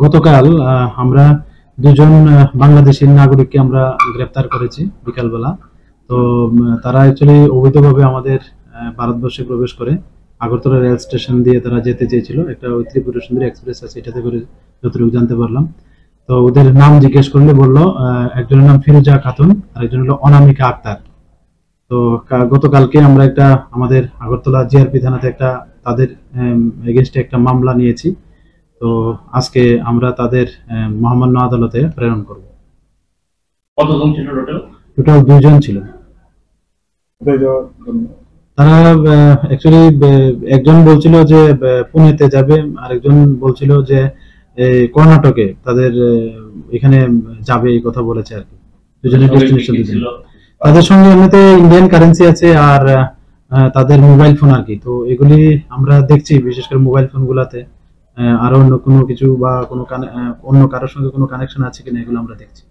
গতকাল আমরা দুজন বাংলাদেশি নাগরিককে আমরা গ্রেপ্তার করেছি বিকালবেলা। তো তারা অ্যাকচুয়ালি অবৈধভাবে আমাদের ভারতবর্ষে প্রবেশ করে আগরতলা রেল স্টেশন দিয়ে তারা যেতে চেয়েছিল। একটা ওই ত্রিপুরা সুন্দরী এক্সপ্রেস আছে, এটাতে করে যতটুকু জানতে পারলাম। তো ওদের নাম জিজ্ঞেস করলে বললো একজনের নাম ফিরোজা খাতুন আর একজন হলো অনামিকা আক্তার। তো গতকালকে আমরা একটা আমাদের আগরতলা জিআরপি থানাতে একটা তাদের এগেনস্টে একটা মামলা নিয়েছি। তো আজকে আমরা তাদের মহামান্য আদালতে প্রেরণ করব। কতজন ছিল টোটাল? টোটাল 2 জন ছিল। তারা অ্যাকচুয়ালি একজন বলছিল যে পুনেতে যাবে, আরেকজন বলছিল যে কর্ণাটকে তাদের এখানে যাবে, এই কথা বলেছে আর কি। দুজনের ডেস্টিনেশন ছিল। তাদের সঙ্গে এমনিতে ইন্ডিয়ান কারেন্সি আছে আর তাদের মোবাইল ফোন আর কি। তো এগুলি আমরা দেখছি, বিশেষ করে মোবাইল ফোন গুলাতে আরো অন্য কোনো কিছু বা কোনো অন্য কারোর সঙ্গে কোনো কানেকশন আছে কিনা, এগুলো আমরা দেখছি।